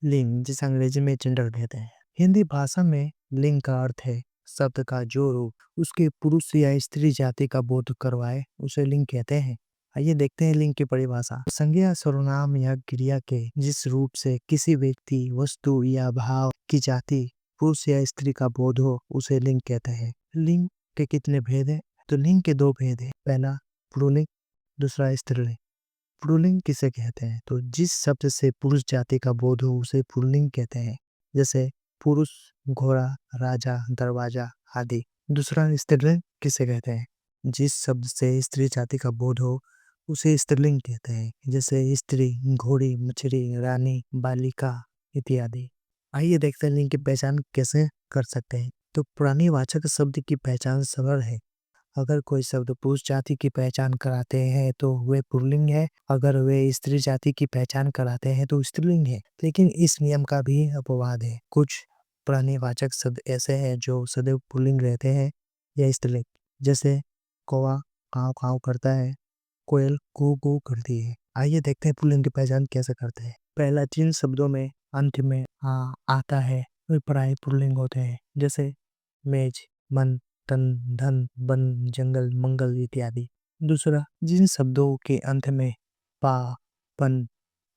लिंग, जिसे अंग्रेजी में जेंडर कहते हैं। हिंदी भाषा में लिंग का अर्थ है शब्द का जो रूप उसके पुरुष या स्त्री जाति का बोध करवाए उसे लिंग कहते हैं। आइए देखते हैं लिंग की परिभाषा। संज्ञा सर्वनाम या क्रिया के जिस रूप से किसी व्यक्ति, वस्तु या भाव की जाति पुरुष या स्त्री का बोध हो उसे लिंग कहते हैं। लिंग के कितने भेद हैं? तो लिंग के दो भेद हैं। पहला पुल्लिंग, दूसरा स्त्रीलिंग। पुल्लिंग किसे कहते हैं? तो जिस शब्द से पुरुष जाति का बोध हो उसे पुल्लिंग कहते हैं, जैसे पुरुष, घोड़ा, राजा, दरवाजा आदि। दूसरा स्त्रीलिंग किसे कहते हैं? जिस शब्द से स्त्री जाति का बोध हो उसे स्त्रीलिंग कहते हैं, जैसे स्त्री, घोड़ी, मछली, रानी, बालिका इत्यादि। आइए देखते हैं लिंग की पहचान कैसे कर सकते हैं। तो प्राणीवाचक शब्द की पहचान सरल है। अगर कोई शब्द पुरुष जाति की पहचान कराते हैं तो वे पुल्लिंग है, अगर वे स्त्री जाति की पहचान कराते हैं तो स्त्रीलिंग है। लेकिन इस नियम का भी अपवाद है। कुछ प्राणीवाचक शब्द ऐसे हैं जो सदैव पुल्लिंग रहते हैं या स्त्रीलिंग, जैसे कौवा काव काव करता है, कोयल कू कू करती है। आइए देखते हैं पुल्लिंग की पहचान कैसे करते हैं। पहला, जिन शब्दों में अंत में आ आता है वे प्राय पुल्लिंग होते हैं, जैसे मेज, मन, तन, धन, वन, जंगल, मंगल इत्यादि। दूसरा, जिन शब्दों के अंत में पा, पन,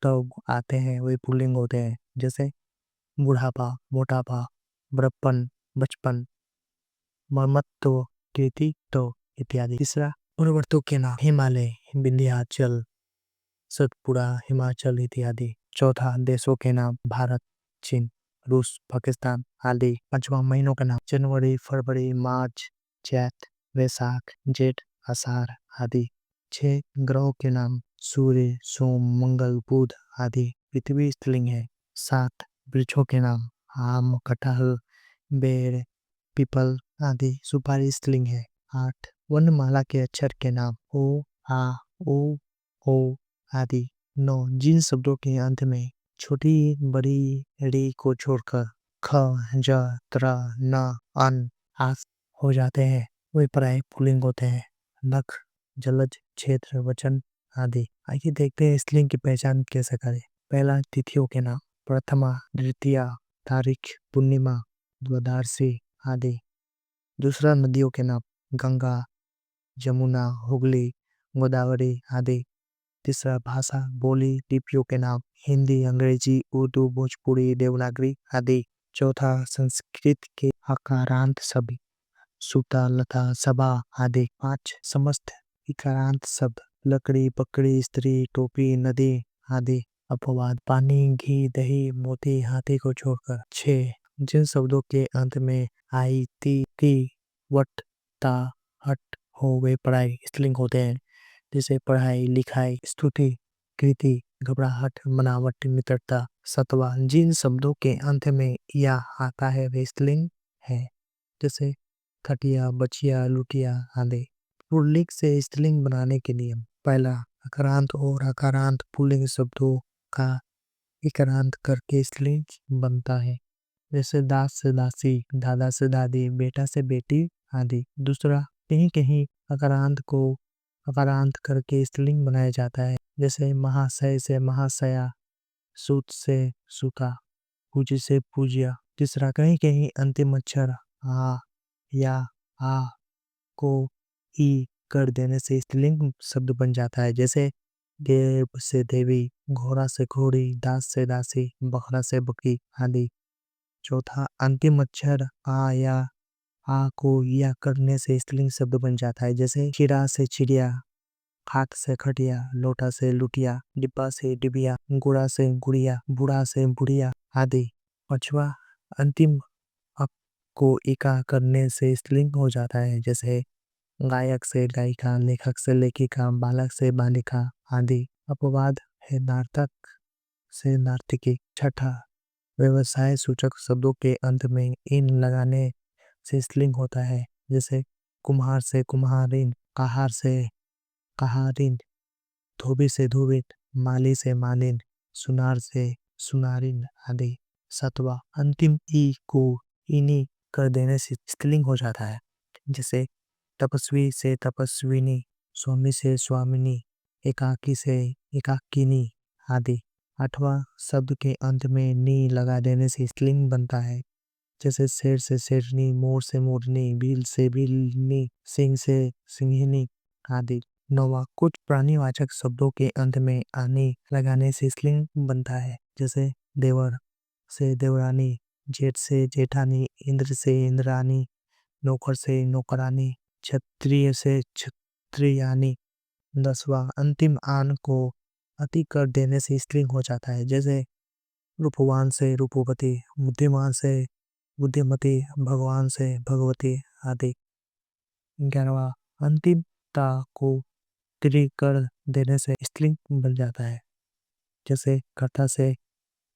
तव आते हैं वे पुल्लिंग होते हैं, जैसे बुढ़ापा, मोटापा, बड़प्पन, बचपन, ममत्व, कृतित्व इत्यादि। तीसरा, पर्वतों के नाम हिमालय, विंध्याचल, सतपुड़ा, हिमाचल इत्यादि। चौथा, देशों के नाम भारत, चीन, रूस, पाकिस्तान आदि। पांचवा, महीनों का नाम जनवरी, फरवरी, मार्च, चैत, वैशाख, जेठ, आषाढ़ आदि। 6, ग्रहों के नाम सूर्य, सोम, मंगल, बुध आदि। पृथ्वी स्त्रीलिंग है। 7, वृक्षों के नाम आम, कटहल, बेर, पीपल आदि। सुपारी स्त्रीलिंग है। 8, वर्णमाला के अक्षर के नाम ओ, आ, ओ, ओ आदि। 9, जिन शब्दों के अंत में छोटी बड़ी री को छोड़कर ख, ज, त्र, न, अन, आस हो जाते हैं वे प्राय पुल्लिंग होते हैं। नख, जलज, क्षेत्र, वचन आदि। आइए देखते हैं स्त्रीलिंग की पहचान कैसे करें। पहला, तिथियों के नाम प्रथमा, द्वितीया, तारीख, पूर्णिमा, द्वादशी आदि। दूसरा, नदियों के नाम गंगा, जमुना, हुगली, गोदावरी आदि। तीसरा, भाषा बोली लिपियों के नाम हिंदी, अंग्रेजी, उर्दू, भोजपुरी, देवनागरी आदि। चौथा, संस्कृत के अकारांत शब्द सूता, लता, सभा आदि। 5, समस्त इकारांत शब्द लकड़ी, पकड़ी, स्त्री, टोपी, नदी आदि। अपवाद पानी, घी, दही, मोती, हाथी को छोड़कर। 6, जिन शब्दों के अंत में आई, ती, की, वट, ता, हट हो वे प्राय स्त्रीलिंग होते हैं, जैसे पढ़ाई, लिखाई, स्तुति, कृति, घबराहट, बनावट, मित्रता। 7, जिन शब्दों के अंत में या आता है वे स्त्रीलिंग है, जैसे खटिया, बचिया, लुटिया आदि। पुल्लिंग से स्त्रीलिंग बनाने के नियम। पहला, अकारांत और अकारांत पुल्लिंग शब्दों का इकारांत करके स्त्रीलिंग बनता है, जैसे दास से दासी, दादा से दादी, बेटा से बेटी आदि। दूसरा, कहीं कहीं अकारांत को अकारांत करके स्त्रीलिंग बनाया जाता है, जैसे महाशय से महाशया, सूत से सूता, पूज्य से पूज्य। तीसरा, कहीं कहीं अंतिम अक्षर आ या आ को ई कर देने से स्त्रीलिंग शब्द बन जाता है, जैसे देव से देवी, घोड़ा से घोड़ी, दास से दासी, बकरा से बकरी आदि। चौथा, अंतिम अक्षर आ या आ को या करने से स्त्रीलिंग शब्द बन जाता है, जैसे खीरा से चिड़िया, खाट से खटिया, लोटा से लुटिया, डिब्बा से डिबिया, गुड़ा से गुड़िया, बूढ़ा से बुढ़िया आदि। पांचवा, अंतिम अक को इका करने से स्त्रीलिंग हो जाता है, जैसे गायक से गायिका, लेखक से लेखिका, बालक से बालिका आदि। अपवाद है नाटक से नर्तकी। छठा, व्यवसाय सूचक शब्दों के अंत में इन लगाने से स्त्रीलिंग होता है, जैसे कुम्हार से कुम्हारिन, कहार से कहारिन, धोबी से धोबिन, माली से मालिन, सुनार से सुनारिन आदि। सातवां, अंतिम ई को इनी कर देने से स्त्रीलिंग हो जाता है, जैसे तपस्वी से तपस्विनी, स्वामी से स्वामिनी, एकाकी से एकाकिनी आदि। 8वां शब्द के अंत में नी लगा देने से स्त्रीलिंग बनता है, जैसे शेर से शेरनी, मोर से मोरनी, भील से भीलनी, सिंह से सिंहिनी आदि। 9वां कुछ प्राणीवाचक शब्दों के अंत में आनी लगाने से स्त्रीलिंग बनता है, जैसे देवर से देवरानी, जेठ से जेठानी, इंद्र से इंद्रानी, नौकर से नौकरानी, क्षत्रिय से क्षत्रियानी। 10वां अंतिम आन को अति कर देने से स्त्रीलिंग हो जाता है, जैसे रूपवान से रूपवती, बुद्धिमान से बुद्धिमती, भगवान से भगवती आदि। 11वां अंतिम ता को त्री कर देने से स्त्रीलिंग बन जाता है, जैसे कर्ता से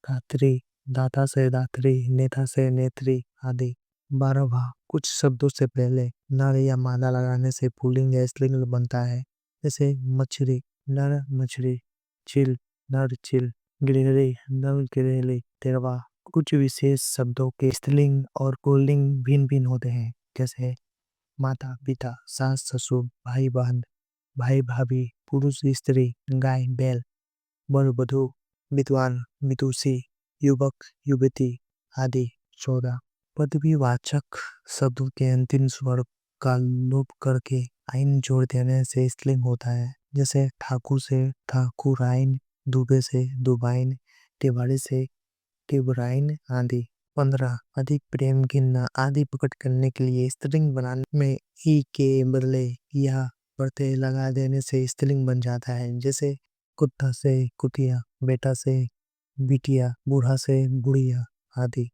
धात्री, दाता से दात्री, नेता से नेत्री आदि। 12वां कुछ शब्दों से पहले नर या मादा लगाने से पुल्लिंग या स्त्रीलिंग बनता है, जैसे मछली नर मछली, चिल नर चिल, गिलहरी नर गिलहरी। 13वां कुछ विशेष शब्दों के स्त्रीलिंग और पुल्लिंग भिन्न भिन्न होते हैं, जैसे माता पिता, सास ससुर, भाई बहन, भाई भाभी, पुरुष स्त्री, गाय बैल, वर वधू, विद्वान विदुषी, युवक युवती आदि। 14 पदवीवाचक शब्दों के अंतिम स्वर का लोप करके आइन जोड़ देने से स्त्रीलिंग होता है, जैसे ठाकुर से ठाकुराइन, दुबे से दुबाइन, तिवारी से तिवराइन आदि। 15 अधिक प्रेम गिनना आदि प्रकट करने के लिए स्त्रीलिंग बनाने में ई के बदले या प्रत्यय लगा देने से स्त्रीलिंग बन जाता है, जैसे कुत्ता से कुतिया, बेटा से बिटिया, बूढ़ा से बुढ़िया आदि।